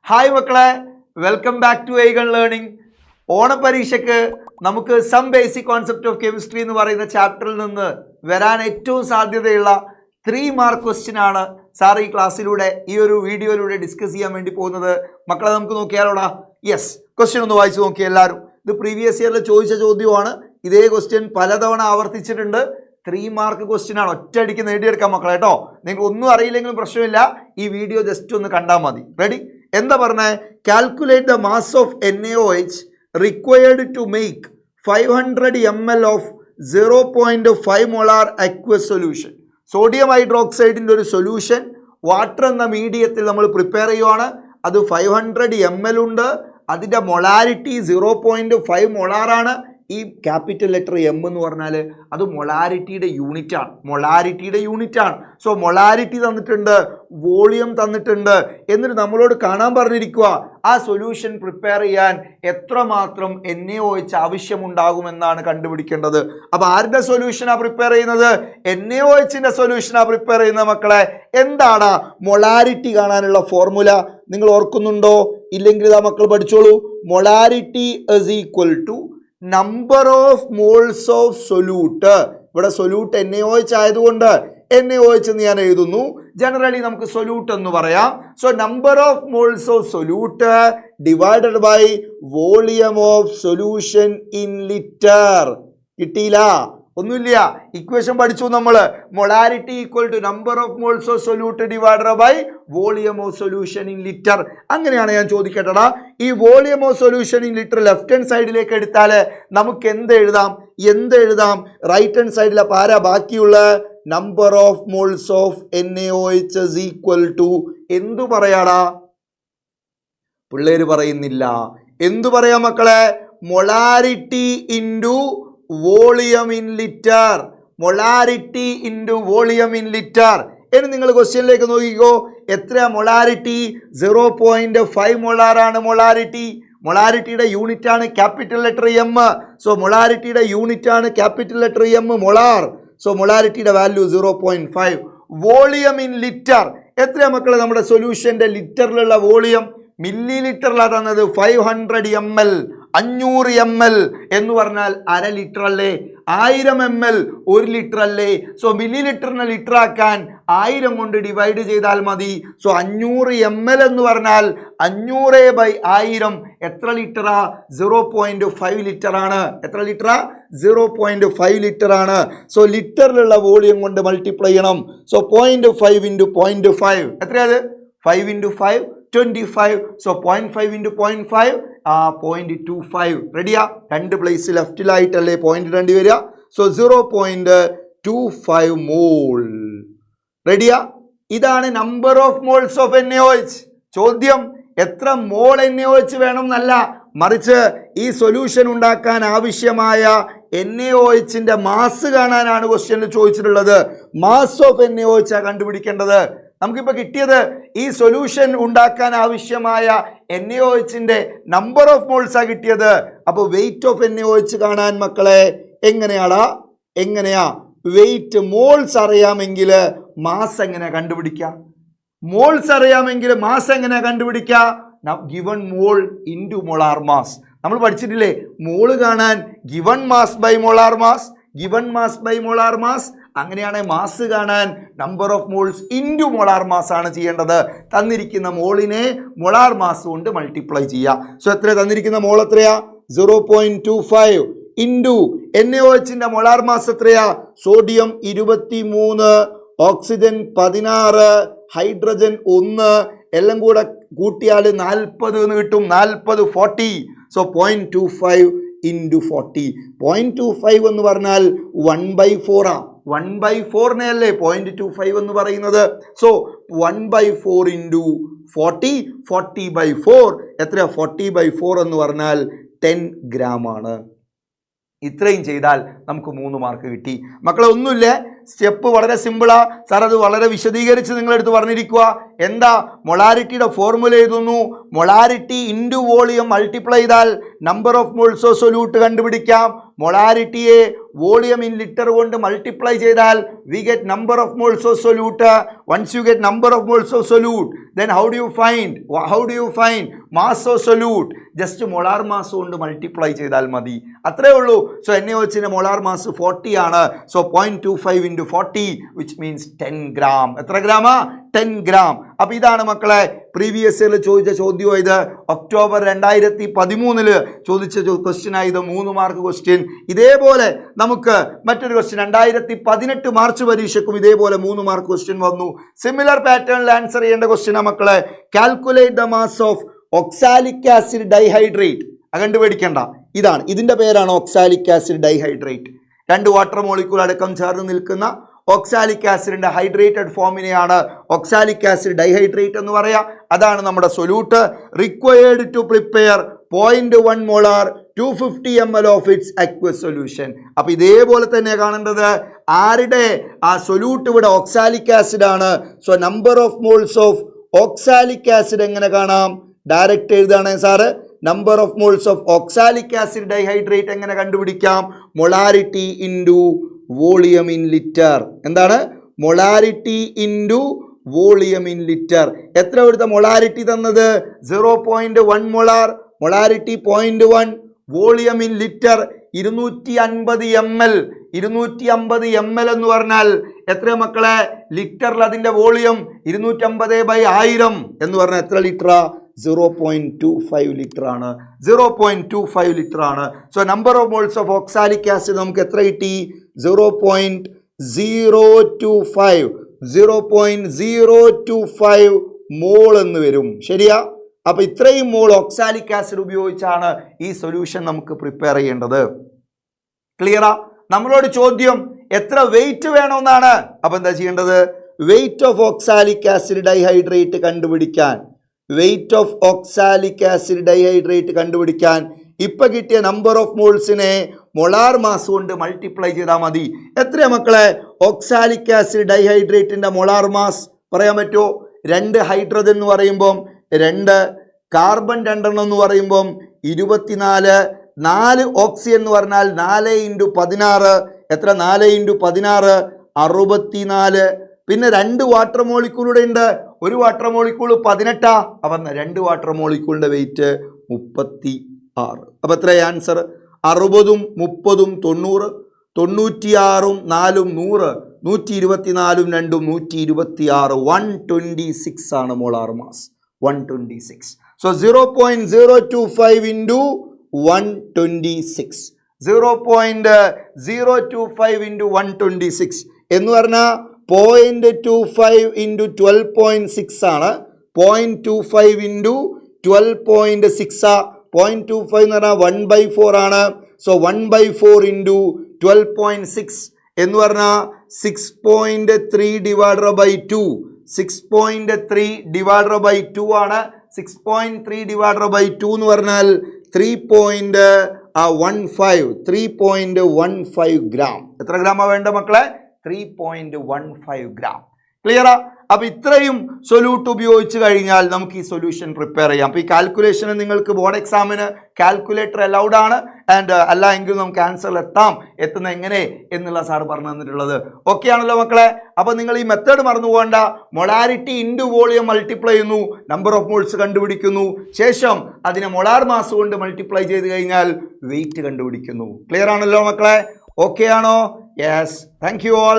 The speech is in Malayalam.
ഹായ് മക്കളെ, welcome back to Aigon learning. ഓണപരീക്ഷയ്ക്ക് നമുക്ക് some basic concept of chemistry എന്ന് പറയുന്ന ചാപ്റ്ററിൽ നിന്ന് വരാൻ ഏറ്റവും സാധ്യതയുള്ള 3 മാർക്ക് ക്വസ്റ്റ്യൻ ആണ് സാർ ഈ ക്ലാസ്സിലൂടെ ഈ ഒരു വീഡിയോയിലൂടെ ഡിസ്കസ് ചെയ്യാൻ വേണ്ടി പോകുന്നത്. മക്കളെ നമുക്ക് നോക്കിയാലോടാ. യെസ്, ക്വസ്റ്റ്യൻ ഒന്ന് വായിച്ചു നോക്കി എല്ലാവരും. ഇത് പ്രീവിയസ് ഇയറിൽ ചോദിച്ച ചോദ്യമാണ്. ഇതേ ക്വസ്റ്റ്യൻ പലതവണ ആവർത്തിച്ചിട്ടുണ്ട്. 3 മാർക്ക് ക്വസ്റ്റ്യൻ ആണ്. ഒറ്റയടിക്ക് നേടിയെടുക്കാം മക്കളെ കേട്ടോ. നിങ്ങൾക്ക് ഒന്നും അറിയില്ലെങ്കിലും പ്രശ്നമില്ല, ഈ വീഡിയോ ജസ്റ്റ് ഒന്ന് കണ്ടാൽ മതി. റെഡി? എന്താ പറഞ്ഞേ? Calculate the mass of NaOH required to make 500 ml of 0.5 molar aqueous solution. Sodium ഹൈഡ്രോക്സൈഡിൻ്റെ ഒരു സൊല്യൂഷൻ വാട്ടർ എന്ന മീഡിയത്തിൽ നമ്മൾ പ്രിപ്പയർ ചെയ്യുവാണ്. അത് 500 ml ഉണ്ട്. അതിൻ്റെ മൊളാരിറ്റി 0.5 മോളാറാണ്. ഈ ക്യാപിറ്റൽ ലെറ്റർ എം എന്ന് പറഞ്ഞാൽ അത് മൊളാരിറ്റിയുടെ യൂണിറ്റ് ആണ്. സോ മൊളാരിറ്റി തന്നിട്ടുണ്ട്, വോളിയം തന്നിട്ടുണ്ട്. എന്നിട്ട് നമ്മളോട് കാണാൻ പറഞ്ഞിരിക്കുക ആ സൊല്യൂഷൻ പ്രിപ്പയർ ചെയ്യാൻ എത്രമാത്രം NaOH ആവശ്യമുണ്ടാകുമെന്നാണ് കണ്ടുപിടിക്കേണ്ടത്. അപ്പോൾ ആരുടെ സൊല്യൂഷനാണ് പ്രിപ്പയർ ചെയ്യുന്നത്? NaOHന്റെ സൊല്യൂഷനാണ് പ്രിപ്പയർ ചെയ്യുന്നത്. മക്കളെ, എന്താണ് മൊളാരിറ്റി കാണാനുള്ള ഫോർമുല? നിങ്ങൾ ഓർക്കുന്നുണ്ടോ? ഇല്ലെങ്കിൽ ഇതാ മക്കൾ പഠിച്ചോളൂ. Molarity is equal to number of moles of solute. ഇവിടെ സൊല്യൂട്ട് NaOH ആയതുകൊണ്ട് NaOH എന്ന് ഞാൻ എഴുതുന്നു. ജനറലി നമുക്ക് സൊല്യൂട്ട് എന്ന് പറയാം. So number of moles of solute divided by volume of solution in litre. കിട്ടിയില്ല? ഒന്നുമില്ല. ഇക്വേഷൻ പഠിച്ചു നമ്മൾ. Molarity equal to number of moles of solute divided by volume of solution in litre. അങ്ങനെയാണ് ഞാൻ ചോദിക്കട്ടെടാ. ഈ volume of solution in litre left hand സൈഡിലേക്ക് എടുത്താൽ നമുക്ക് എന്ത് എഴുതാം? റൈറ്റ് ഹാൻഡ് സൈഡിൽ അപ്പോൾ ആരാ ബാക്കിയുള്ള? Number of moles of NaOH is equal to എന്തു പറയാടാ? പിള്ളേര് പറയുന്നില്ല. എന്തു പറയാം മക്കളെ? Molarity into volume in litre. Molarity into volume in litre. ഇനി നിങ്ങൾ ക്വസ്റ്റ്യനിലേക്ക് നോക്കിക്കോ. എത്രയാ മൊളാരിറ്റി? 0.5 മോളാറാണ് മൊളാരിറ്റി. മൊളാരിറ്റിയുടെ യൂണിറ്റ് ആണ് ക്യാപിറ്റൽ ലെറ്റർ എം. സോ മൊളാരിറ്റിയുടെ യൂണിറ്റ് ആണ് capital letter M, molar. So മൊളാരിറ്റിയുടെ വാല്യൂ 0.5. വോളിയം ഇൻ ലിറ്റർ എത്രയാ മക്കളെ? നമ്മുടെ സൊല്യൂഷന്റെ ലിറ്ററിലുള്ള വോളിയം മില്ലി ലിറ്ററിലാണ് തന്നത്. 500 ml, 500 ml എന്ന് പറഞ്ഞാൽ 1/2 ലിറ്റർ അല്ലേ? 1000 ml 1 ലിറ്റർ അല്ലേ? സോ മില്ലി ലിറ്ററിനെ ലിറ്റർ ആക്കാൻ 1000 കൊണ്ട് ഡിവൈഡ് ചെയ്താൽ മതി. സോ 500 ml എന്ന് പറഞ്ഞാൽ 500/1000 എത്ര ലിറ്ററാ? 0.5 ലിറ്റർ ആണ്. എത്ര ലിറ്ററാ? 0.5 ലിറ്റർ ആണ്. സോ ലിറ്ററിലുള്ള വോളിയം കൊണ്ട് മൾട്ടിപ്ലൈ ചെയ്യണം. സോ 0.5 × 0.5 എത്രയത്? 5 × 5 25. സോ 0.5 × 0.5 0.25. റെഡിയാ? 2 പ്ലേസ് ലെഫ്റ്റിലായിട്ടല്ലേ പോയിന്റ് 2 വരിക. സോ 0.25 മോൾ. റെഡിയാ? ഇതാണ് number of moles of NaOH. ചോദ്യം എത്ര മോൾ NaOH വേണം എന്നല്ല, മറിച്ച് ഈ സൊല്യൂഷൻ ഉണ്ടാക്കാൻ ആവശ്യമായ NaOHന്റെ മാസ് കാണാനാണ് ക്വസ്റ്റ്യനിൽ ചോദിച്ചിട്ടുള്ളത്. മാസ് ഓഫ് NaOH കണ്ടുപിടിക്കേണ്ടത്. നമുക്കിപ്പോൾ കിട്ടിയത് ഈ സൊല്യൂഷൻ ഉണ്ടാക്കാൻ ആവശ്യമായ NaOHന്റെ നമ്പർ ഓഫ് മോൾസാ കിട്ടിയത്. അപ്പോൾ വെയിറ്റ് ഓഫ് NaOH കാണാൻ മക്കളെ എങ്ങനെയാ വെയിറ്റ്? മോൾസ് അറിയാമെങ്കിൽ മാസ് എങ്ങനെ കണ്ടുപിടിക്കുക? മോൾസ് അറിയാമെങ്കിൽ മാസ് എങ്ങനെ കണ്ടുപിടിക്കുക? Given mole into molar mass. നമ്മൾ പഠിച്ചിട്ടില്ലേ? മോള് കാണാൻ given mass by molar mass, given mass by molar mass. അങ്ങനെയാണ് മാസ് കാണാൻ number of moles into molar mass ആണ് ചെയ്യേണ്ടത്. തന്നിരിക്കുന്ന മോളിനെ മോളാർ മാസ് കൊണ്ട് മൾട്ടിപ്ലൈ ചെയ്യുക. സോ എത്ര തന്നിരിക്കുന്ന മോൾ എത്രയാ? 0.25 ഇൻറ്റു NaOHന്റെ മോളാർ മാസ് എത്രയാ? സോഡിയം 23, ഓക്സിജൻ 16, ഹൈഡ്രജൻ 1, എല്ലാം കൂടെ കൂട്ടിയാൽ 40 എന്ന് കിട്ടും. 40 40. സോ 0.25 × 40. 0.25 എന്ന് പറഞ്ഞാൽ 1/4 ആ. 1/4 അല്ലേ 0.25 എന്ന് പറയുന്നത്. സോ 1/4 × 40, 40/4 എത്രയാ? 40/4 എന്ന് പറഞ്ഞാൽ 10 ഗ്രാം ആണ്. ഇത്രയും ചെയ്താൽ നമുക്ക് 3 മാർക്ക് കിട്ടി. മക്കളെ, ഒന്നുമില്ല, സ്റ്റെപ്പ് വളരെ സിമ്പിളാ. സാർ അത് വളരെ വിശദീകരിച്ച് നിങ്ങളെടുത്ത് പറഞ്ഞിരിക്കുക. എന്താ? മൊളാരിറ്റിയുടെ ഫോർമുല എഴുതുന്നു. മൊളാരിറ്റി ഇൻറ്റു വോളിയം മൾട്ടിപ്ലൈ ചെയ്താൽ number of moles of solute കണ്ടുപിടിക്കാം. മൊളാരിറ്റിയെ വോളിയം ഇൻ ലിറ്റർ കൊണ്ട് മൾട്ടിപ്ലൈ ചെയ്താൽ we get number of moles of solute. Once you get number of moles of solute, then how do you find mass of solute? Just molar mass കൊണ്ട് മൾട്ടിപ്ലൈ ചെയ്താൽ മതി, അത്രേ ഉള്ളൂ. സോ NaOHന്റെ മോളാർ മാസ് 40 ആണ്. So 0.25 into 40 which means 10 gram. എത്ര ഗ്രാമാ? 10 ഗ്രാം. അപ്പൊ ഇതാണ് മക്കളെ പ്രീവിയസ് ഇയറിൽ ചോദിച്ച ചോദ്യം. ഇത് ഒക്ടോബർ 2013 ചോദിച്ച ക്വസ്റ്റ്യൻ ആയത്, 3 മാർക്ക് ക്വസ്റ്റ്യൻ. ഇതേപോലെ നമുക്ക് മറ്റൊരു ക്വസ്റ്റ്യൻ 2018 മാർച്ച് പരീക്ഷയ്ക്കും ഇതേപോലെ 3 മാർക്ക് ക്വസ്റ്റ്യൻ വന്നു. സിമിലർ പാറ്റേണിൽ ആൻസർ ചെയ്യേണ്ട ക്വസ്റ്റ്യനാ മക്കളെ. Calculate the mass of oxalic acid dihydrate. കണ്ടുപിടിക്കണ്ട, ഇതാണ്, ഇതിന്റെ പേരാണ് oxalic acid dihydrate. 2 water molecule അടക്കം ചേർന്ന് നിൽക്കുന്ന ഓക്സാലിക് ആസിഡിന്റെ ഹൈഡ്രേറ്റഡ് ഫോമിനെയാണ് ഓക്സാലിക് ആസിഡ് ഡൈഹൈഡ്രേറ്റ് എന്ന് പറയാം. അതാണ് നമ്മുടെ solute. Required to prepare 0.1 molar 250 ml of its aqueous solution. അപ്പൊ ഇതേപോലെ തന്നെ കാണേണ്ടത്. ആരുടെ ആ സൊല്യൂട്ട് ഇവിടെ ഓക്സാലിക് ആസിഡ് ആണ്. So number of moles of oxalic acid എങ്ങനെ കാണാം? ഡയറക്റ്റ് എഴുതാണ് sir. Number of moles of oxalic acid dihydrate എങ്ങനെ കണ്ടുപിടിക്കാം? Molarity into volume in litre. എന്താണ്? Molarity into volume in litre. എത്ര ഇവിടുത്തെ മൊളാരിറ്റി തന്നത്? 0.1 molar, molarity 0.1, volume in litre 250 ml. 250 ml എന്ന് പറഞ്ഞാൽ എത്ര മക്കളെ? ലിറ്ററിൽ അതിന്റെ വോളിയം 250/1000 എന്ന് പറഞ്ഞാൽ എത്ര ലിറ്ററാ? 0.25 ലിറ്റർ ആണ്. 0.25 ലിറ്റർ ആണ്. So number of moles of oxalic acid നമുക്ക് എത്ര കിട്ടി? 0.025 മോൾ എന്ന് വരും. ശരിയാ? അപ്പൊ ഇത്രയും മോൾ ഓക്സാലിക് ആസിഡ് ഉപയോഗിച്ചാണ് ഈ സൊല്യൂഷൻ നമുക്ക് പ്രിപ്പയർ ചെയ്യേണ്ടത്. ക്ലിയറാ? നമ്മളോട് ചോദ്യം എത്ര വെയിറ്റ് വേണമെന്നാണ്. അപ്പൊ എന്താ ചെയ്യേണ്ടത്? Weight of oxalic acid dihydrate കണ്ടുപിടിക്കാൻ, weight of oxalic acid dihydrate കണ്ടുപിടിക്കാൻ ഇപ്പൊ കിട്ടിയ നമ്പർ ഓഫ് മോൾസിനെ മൊളാർ മാസ് കൊണ്ട് മൾട്ടിപ്ലൈ ചെയ്താൽ മതി. എത്രയാ മക്കളെ ഓക്സാലിക് ആസിഡ് ഡൈഹൈഡ്രേറ്റിന്റെ മൊളാർ മാസ്? പറയാൻ പറ്റുമോ? 2 ഹൈഡ്രജൻ എന്ന് പറയുമ്പം 2, കാർബൺ 2 എന്ന് പറയുമ്പം 24, 4 ഓക്സിജൻ എന്ന് പറഞ്ഞാൽ 4 × 16. എത്ര? 4 × 16 64. പിന്നെ 2 വാട്ടർ മോളിക്യൂളുടെ ഉണ്ട്. ഒരു വാട്ടർ മോളിക്യൂൾ 18. അപ്പം 2 വാട്ടർ മോളിക്യൂളിന്റെ വെയിറ്റ് 36. അപ്പൊ എത്ര ആൻസർ? 60ഉം 30ഉം 90, 96ഉം 4ഉം 100, 124ഉം 2ഉം 126. 126 ആണ് molar mass. 126. So 0.025 into 126. 0.025 into 126 എന്ന് പറഞ്ഞാൽ 0.25 into 12.6 ആണ്. 0.25 into 12.6. 0.25 എന്ന് പറഞ്ഞാൽ 1/4 ആണ്. സോ 1/4 into 12.6 എന്ന് പറഞ്ഞാൽ 6.3 divided by 2. 6.3 divided by 2 ആണ്. 6.3 divided by 2 എന്ന് പറഞ്ഞാൽ 3.15 ഗ്രാം. എത്ര ഗ്രാമാ വേണ്ട മക്കളെ? 3.15 ഗ്രാം. ക്ലിയറാ? അപ്പൊ ഇത്രയും സൊല്യൂട്ട് ഉപയോഗിച്ച് കഴിഞ്ഞാൽ നമുക്ക് ഈ സൊല്യൂഷൻ പ്രിപ്പയർ ചെയ്യാം. അപ്പൊ ഈ കാൽക്കുലേഷന് നിങ്ങൾക്ക് ബോർഡ് എക്സാമിന് കാൽക്കുലേറ്റർ അലൗഡ് ആണ്. ആൻഡ് അല്ല എങ്കിൽ നമുക്ക് ആൻസറിൽ എത്തുന്ന എങ്ങനെ എന്നുള്ള സാർ പറഞ്ഞു തന്നിട്ടുള്ളത്. ഓക്കെ ആണല്ലോ മക്കളെ? അപ്പൊ നിങ്ങൾ ഈ മെത്തേഡ് മറന്നു പോകണ്ട. മൊളാരിറ്റി ഇൻറ്റു വോളിയം മൾട്ടിപ്ലൈ ചെയ്യുന്നു, നമ്പർ ഓഫ് മോൾസ് കണ്ടുപിടിക്കുന്നു, ശേഷം അതിനെ മൊളാർ മാസ് കൊണ്ട് മൾട്ടിപ്ലൈ ചെയ്ത് കഴിഞ്ഞാൽ വെയിറ്റ് കണ്ടുപിടിക്കുന്നു. ക്ലിയർ ആണല്ലോ മക്കളെ? ഓക്കെ ആണോ? യെസ്. Thank you all.